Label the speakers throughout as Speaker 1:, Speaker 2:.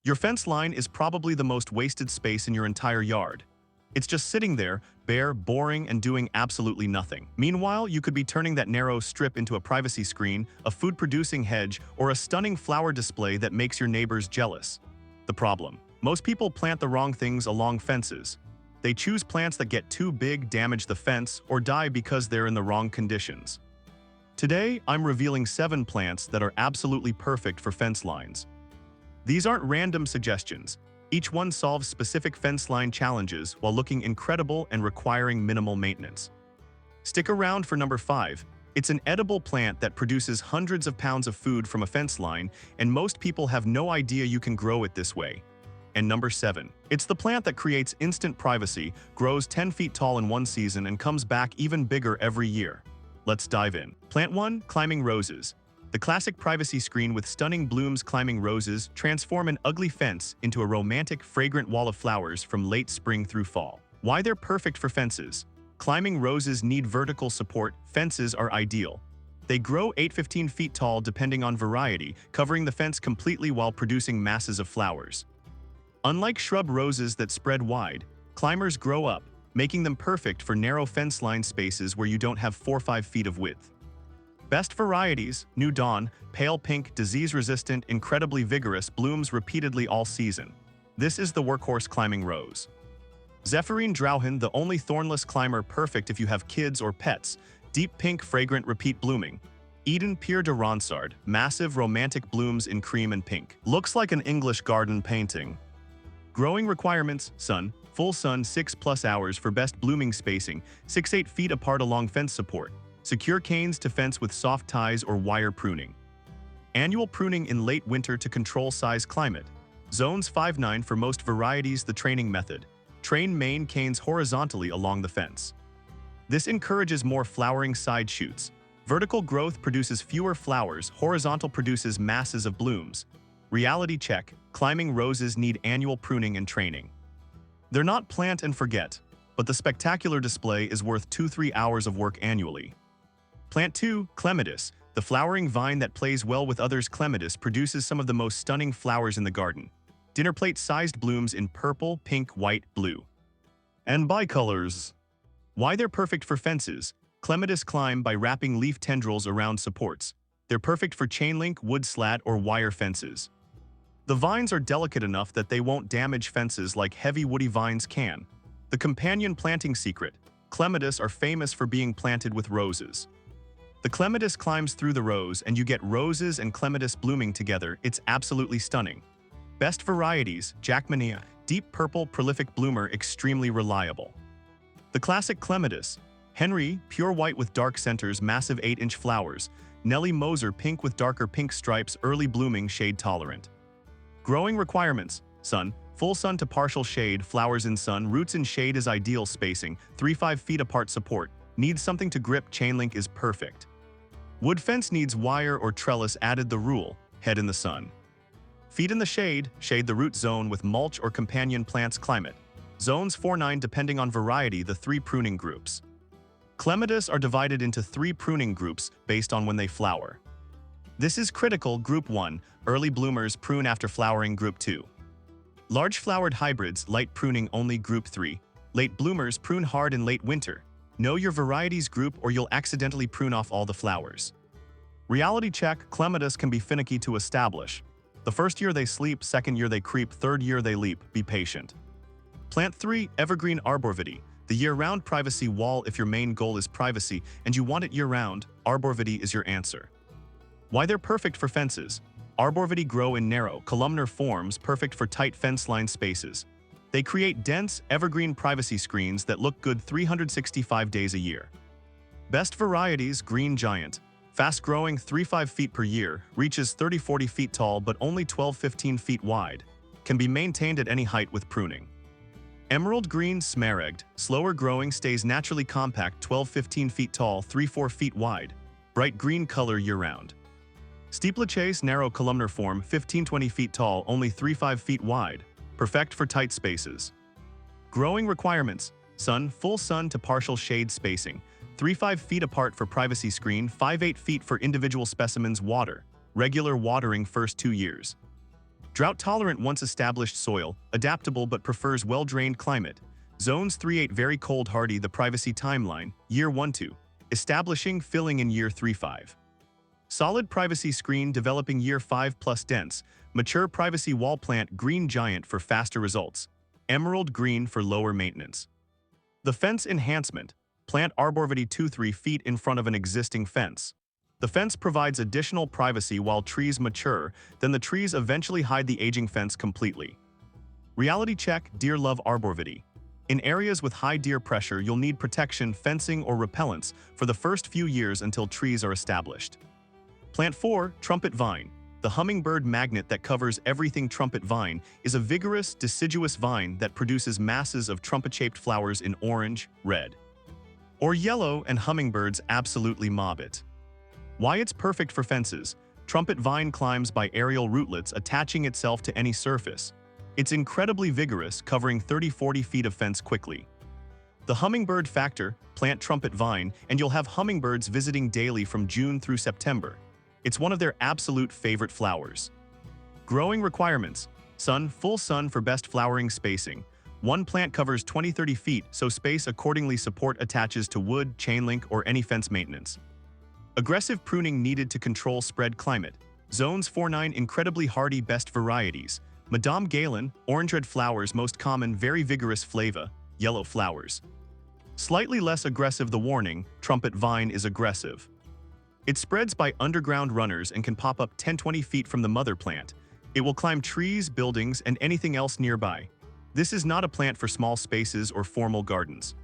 Speaker 1: Your fence line is probably the most wasted space in your entire yard. It's just sitting there, bare, boring, and doing absolutely nothing. Meanwhile, you could be turning that narrow strip into a privacy screen, a food-producing hedge, or a stunning flower display that makes your neighbors jealous. The problem: most people plant the wrong things along fences. They choose plants that get too big, damage the fence, or die because they're in the wrong conditions. Today, I'm revealing 7 plants that are absolutely perfect for fence lines. These aren't random suggestions. Each one solves specific fence line challenges while looking incredible and requiring minimal maintenance. Stick around for number 5. It's an edible plant that produces hundreds of pounds of food from a fence line, and most people have no idea you can grow it this way. And number 7. It's the plant that creates instant privacy, grows 10 feet tall in one season, and comes back even bigger every year. Let's dive in. Plant 1. Climbing roses. The classic privacy screen with stunning blooms. Climbing roses transform an ugly fence into a romantic, fragrant wall of flowers from late spring through fall. Why they're perfect for fences. Climbing roses need vertical support. Fences are ideal. They grow 8-15 feet tall depending on variety, covering the fence completely while producing masses of flowers. Unlike shrub roses that spread wide, climbers grow up, making them perfect for narrow fence line spaces where you don't have 4-5 feet of width. Best varieties: New Dawn, pale pink, disease-resistant, incredibly vigorous, blooms repeatedly all season. This is the workhorse climbing rose. Zephyrine Drauhen, the only thornless climber, perfect if you have kids or pets, deep pink, fragrant, repeat blooming. Eden Pierre de Ronsard, massive, romantic blooms in cream and pink. Looks like an English garden painting. Growing requirements: sun, full sun 6+ hours for best blooming spacing, 6-8 feet apart along fence support. Secure canes to fence with soft ties or wire pruning. Annual pruning in late winter to control size. Climate zones 5-9 for most varieties. The training method: train main canes horizontally along the fence. This encourages more flowering side shoots. Vertical growth produces fewer flowers, horizontal produces masses of blooms. Reality check: climbing roses need annual pruning and training. They're not plant and forget, but the spectacular display is worth 2-3 hours of work annually. Plant 2. Clematis, the flowering vine that plays well with others. Clematis produces some of the most stunning flowers in the garden. Dinner plate-sized blooms in purple, pink, white, blue, and bicolors. Why they're perfect for fences. Clematis climb by wrapping leaf tendrils around supports. They're perfect for chain link, wood slat, or wire fences. The vines are delicate enough that they won't damage fences like heavy woody vines can. The companion planting secret: clematis are famous for being planted with roses. The clematis climbs through the rose and you get roses and clematis blooming together. It's absolutely stunning. Best varieties: Jackmania, deep purple, prolific bloomer, extremely reliable. The classic clematis: Henry, pure white with dark centers, massive 8-inch flowers. Nellie Moser, pink with darker pink stripes, early blooming, shade tolerant. Growing requirements: sun, full sun to partial shade, flowers in sun, roots in shade is ideal spacing, 3-5 feet apart support. Needs something to grip, chain link is perfect. Wood fence needs wire or trellis added. The rule: head in the sun, feet in the shade, shade the root zone with mulch or companion plants. Climate zones 4-9 depending on variety. The 3 pruning groups. Clematis are divided into 3 pruning groups based on when they flower. This is critical. Group 1, early bloomers, prune after flowering. Group 2, large flowered hybrids, light pruning only. Group 3, late bloomers, prune hard in late winter. Know your varieties group or you'll accidentally prune off all the flowers. Reality check: clematis can be finicky to establish. The first year they sleep, second year they creep, third year they leap. Be patient. Plant 3. Evergreen arborvitae, the year-round privacy wall. If your main goal is privacy and you want it year-round, arborvitae is your answer. Why they're perfect for fences. Arborvitae grow in narrow, columnar forms, perfect for tight fence line spaces. They create dense, evergreen privacy screens that look good 365 days a year. Best varieties: Green Giant, fast-growing, 3-5 feet per year, reaches 30-40 feet tall but only 12-15 feet wide. Can be maintained at any height with pruning. Emerald Green Smaragd, slower growing, stays naturally compact, 12-15 feet tall, 3-4 feet wide. Bright green color year-round. Steeplechase, narrow columnar form, 15-20 feet tall, only 3-5 feet wide. Perfect for tight spaces. Growing requirements: sun, full sun to partial shade spacing, 3-5 feet apart for privacy screen, 5-8 feet for individual specimens. Water, regular watering first 2 years. Drought-tolerant once established soil, adaptable but prefers well-drained climate. Zones 3-8 very cold hardy the privacy timeline, year 1-2. Establishing filling in year 3-5. Solid privacy screen developing year 5 plus dense. Mature privacy wall plant green giant for faster results. Emerald green for lower maintenance. The fence enhancement. Plant arborvitae 2-3 feet in front of an existing fence. The fence provides additional privacy while trees mature, then the trees eventually hide the aging fence completely. Reality check, deer love arborvitae. In areas with high deer pressure, you'll need protection, fencing, or repellents for the first few years until trees are established. Plant 4, trumpet vine. The hummingbird magnet that covers everything trumpet vine is a vigorous, deciduous vine that produces masses of trumpet-shaped flowers in orange, red, or yellow, and hummingbirds absolutely mob it. Why it's perfect for fences. Trumpet vine climbs by aerial rootlets attaching itself to any surface. It's incredibly vigorous, covering 30-40 feet of fence quickly. The hummingbird factor, plant trumpet vine, and you'll have hummingbirds visiting daily from June through September. It's one of their absolute favorite flowers. Growing requirements. Sun, full sun for best flowering spacing. One plant covers 20-30 feet, so space accordingly support attaches to wood, chain link, or any fence maintenance. Aggressive pruning needed to control spread climate. Zones 4-9 incredibly hardy best varieties. Madame Galen, orange red flowers most common very vigorous flava, yellow flowers. Slightly less aggressive the warning, trumpet vine is aggressive. It spreads by underground runners and can pop up 10-20 feet from the mother plant. It will climb trees, buildings, and anything else nearby. This is not a plant for small spaces or formal gardens.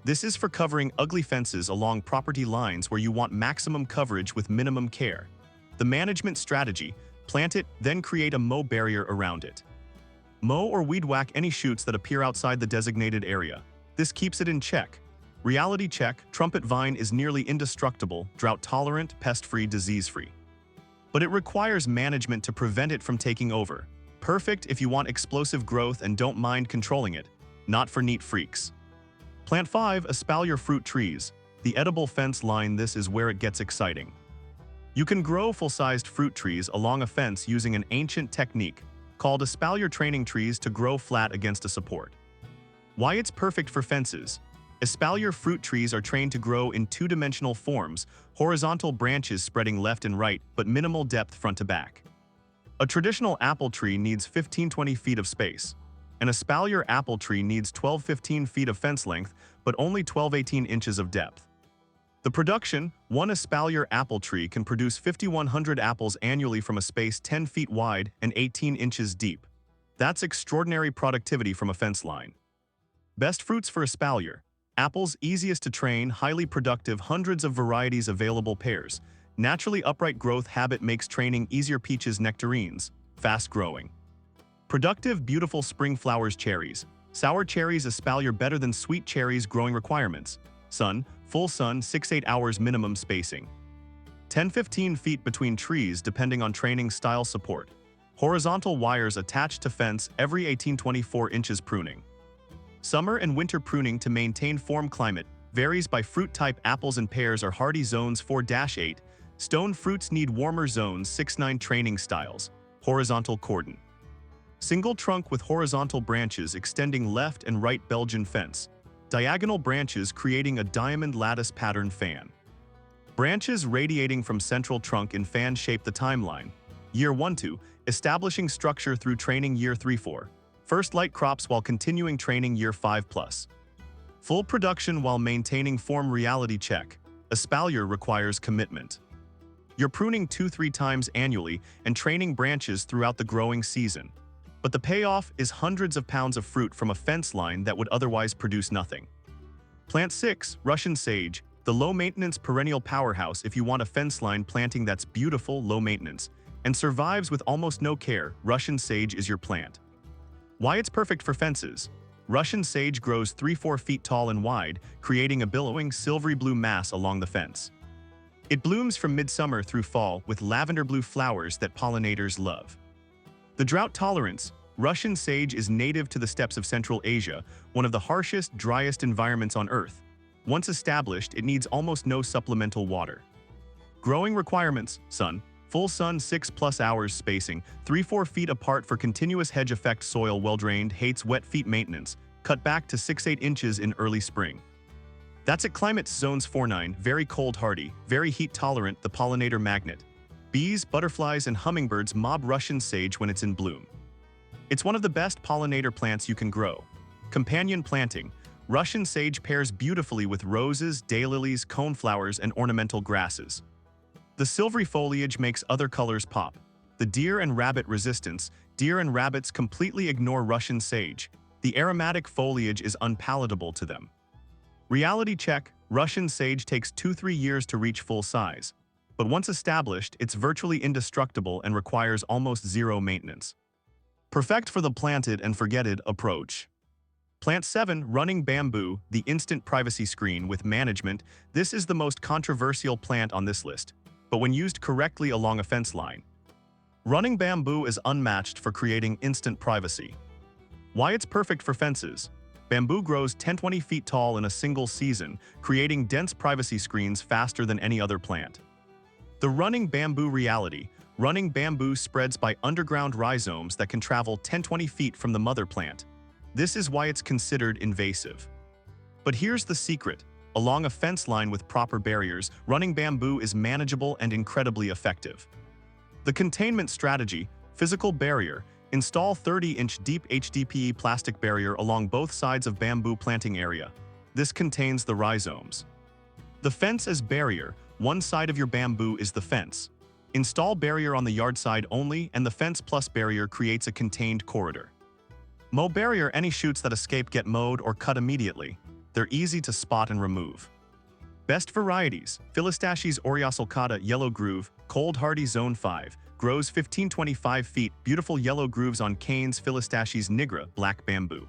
Speaker 1: This is for covering ugly fences along property lines where you want maximum coverage with minimum care. The management strategy, plant it, then create a mow barrier around it. Mow or weed whack any shoots that appear outside the designated area. This keeps it in check. Reality check, trumpet vine is nearly indestructible, drought-tolerant, pest-free, disease-free. But it requires management to prevent it from taking over. Perfect if you want explosive growth and don't mind controlling it. Not for neat freaks. Plant 5, Espalier fruit trees. The edible fence line, this is where it gets exciting. You can grow full-sized fruit trees along a fence using an ancient technique called Espalier training trees to grow flat against a support. Why it's perfect for fences. Espalier fruit trees are trained to grow in two-dimensional forms, horizontal branches spreading left and right, but minimal depth front to back. A traditional apple tree needs 15-20 feet of space. An Espalier apple tree needs 12-15 feet of fence length, but only 12-18 inches of depth. The production, one Espalier apple tree can produce 5,100 apples annually from a space 10 feet wide and 18 inches deep. That's extraordinary productivity from a fence line. Best fruits for Espalier. Apples, easiest to train, highly productive, hundreds of varieties available pairs. Naturally upright growth habit makes training easier. Peaches, nectarines, fast growing. Productive, beautiful spring flowers, cherries. Sour cherries, Espalier better than sweet cherries. Growing requirements. Sun, full sun, 6-8 hours minimum spacing. 10-15 feet between trees depending on training style support. Horizontal wires attached to fence every 18-24 inches. Pruning. Summer and winter pruning to maintain form. Climate varies by fruit type. Apples and pears are hardy zones 4-8. Stone fruits need warmer zones 6-9. Training styles. Horizontal cordon. Single trunk with horizontal branches extending left and right. Belgian fence. Diagonal branches creating a diamond lattice pattern fan. Branches radiating from central trunk in fan shape. The timeline. Year 1-2, establishing structure through training. Year 3-4. First light crops while continuing training. Year 5+. Full production while maintaining form. Reality check. Espalier requires commitment. You're pruning 2-3 times annually and training branches throughout the growing season. But the payoff is hundreds of pounds of fruit from a fence line that would otherwise produce nothing. Plant 6, Russian sage, the low-maintenance perennial powerhouse. If you want a fence line planting that's beautiful, low maintenance, and survives with almost no care, Russian sage is your plant. Why it's perfect for fences. Russian sage grows 3-4 feet tall and wide, creating a billowing silvery blue mass along the fence. It blooms from midsummer through fall with lavender blue flowers that pollinators love. The drought tolerance. Russian sage is native to the steppes of Central Asia, one of the harshest, driest environments on Earth. Once established, it needs almost no supplemental water. Growing requirements. Sun, Full sun 6+ hours spacing, 3-4 feet apart for continuous hedge effect. Soil well drained, hates wet feet maintenance, cut back to 6-8 inches in early spring. That's at climate zones 4-9, very cold hardy, very heat tolerant, the pollinator magnet. Bees, butterflies, and hummingbirds mob Russian sage when it's in bloom. It's one of the best pollinator plants you can grow. Companion planting. Russian sage pairs beautifully with roses, daylilies, coneflowers, and ornamental grasses. The silvery foliage makes other colors pop. The deer and rabbit resistance. Deer and rabbits completely ignore Russian sage. The aromatic foliage is unpalatable to them. Reality check. Russian sage takes 2-3 years to reach full size. But once established, it's virtually indestructible and requires almost zero maintenance. Perfect for the planted and forget-it approach. Plant 7, running bamboo, the instant privacy screen with management. This is the most controversial plant on this list, but when used correctly along a fence line. Running bamboo is unmatched for creating instant privacy. Why it's perfect for fences. Bamboo grows 10-20 feet tall in a single season, creating dense privacy screens faster than any other plant. The running bamboo reality. Running bamboo spreads by underground rhizomes that can travel 10-20 feet from the mother plant. This is why it's considered invasive. But here's the secret. Along a fence line with proper barriers, running bamboo is manageable and incredibly effective. The containment strategy, physical barrier. Install 30-inch deep HDPE plastic barrier along both sides of bamboo planting area. This contains the rhizomes. The fence as barrier. One side of your bamboo is the fence. Install barrier on the yard side only, and the fence plus barrier creates a contained corridor. Mow barrier. Any shoots that escape get mowed or cut immediately. They're easy to spot and remove. Best varieties. Philistachys aureosulcata yellow groove, cold hardy zone 5, grows 15-25 feet, beautiful yellow grooves on canes. Philistachys nigra, black bamboo.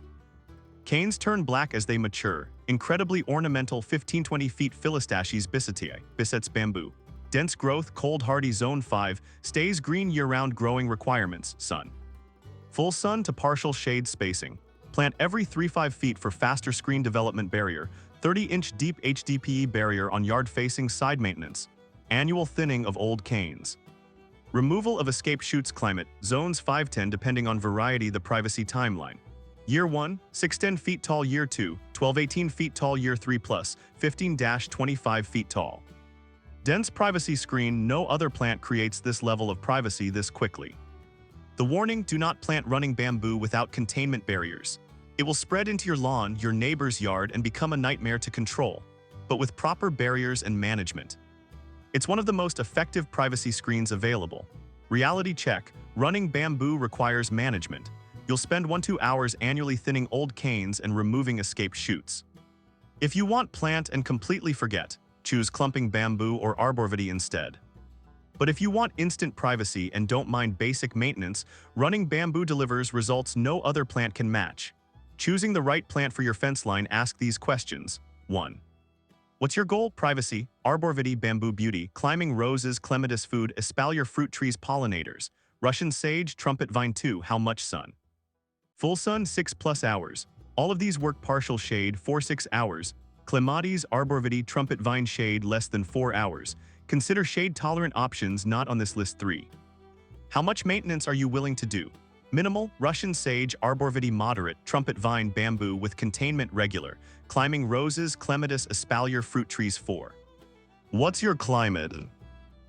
Speaker 1: Canes turn black as they mature, incredibly ornamental. 15-20 feet. Philistachys bisetae, bisets bamboo. Dense growth, cold hardy zone 5, stays green year-round. Growing requirements, sun. Full sun to partial shade spacing. Plant every 3-5 feet for faster screen development. Barrier, 30-inch deep HDPE barrier on yard-facing side. Maintenance. Annual thinning of old canes. Removal of escape shoots. Climate, zones 5-10 depending on variety. The privacy timeline. Year 1, 6-10 feet tall. Year 2, 12-18 feet tall. Year 3 plus, 15-25 feet tall. Dense privacy screen. No other plant creates this level of privacy this quickly. The warning: do not plant running bamboo without containment barriers. It will spread into your lawn, your neighbor's yard, and become a nightmare to control. But with proper barriers and management, it's one of the most effective privacy screens available. Reality check: running bamboo requires management. You'll spend 1-2 hours annually thinning old canes and removing escaped shoots. If you want plant and completely forget, choose clumping bamboo or arborvitae instead. But if you want instant privacy and don't mind basic maintenance, running bamboo delivers results no other plant can match. Choosing the right plant for your fence line. Ask these questions. 1. What's your goal? Privacy, arborvitae, bamboo beauty, climbing roses, clematis food, espalier fruit trees, pollinators, Russian sage, trumpet vine. 2. How much sun? Full sun 6+ hours. All of these work. Partial shade 4-6 hours. Clematis, arborvitae, trumpet vine shade less than 4 hours. Consider shade-tolerant options not on this list. 3. How much maintenance are you willing to do? Minimal, Russian sage, arborvitae moderate, trumpet vine, bamboo with containment regular, climbing roses, clematis, espalier fruit trees. 4. What's your climate?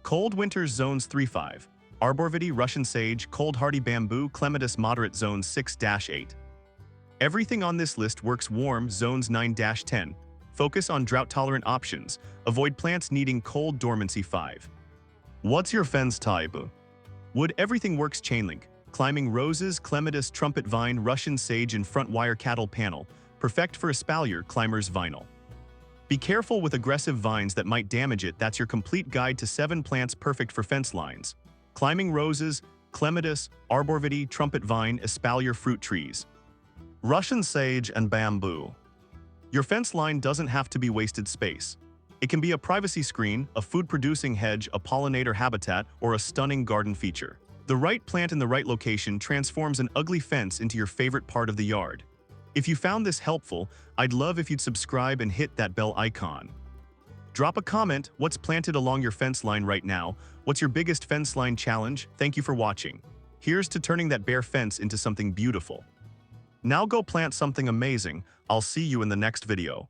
Speaker 1: Cold winters zones 3-5. Arborvitae, Russian sage, cold hardy bamboo, clematis moderate zones 6-8. Everything on this list works warm zones 9-10. Focus on drought-tolerant options. Avoid plants needing cold dormancy. 5. What's your fence type? Wood. Everything works chainlink. Climbing roses, clematis, trumpet vine, Russian sage and front wire cattle panel. Perfect for espalier, climbers vinyl. Be careful with aggressive vines that might damage it. That's your complete guide to 7 plants perfect for fence lines. Climbing roses, clematis, arborvitae, trumpet vine, espalier fruit trees. Russian sage and bamboo. Your fence line doesn't have to be wasted space. It can be a privacy screen, a food-producing hedge, a pollinator habitat, or a stunning garden feature. The right plant in the right location transforms an ugly fence into your favorite part of the yard. If you found this helpful, I'd love if you'd subscribe and hit that bell icon. Drop a comment, what's planted along your fence line right now? What's your biggest fence line challenge? Thank you for watching. Here's to turning that bare fence into something beautiful. Now go plant something amazing. I'll see you in the next video.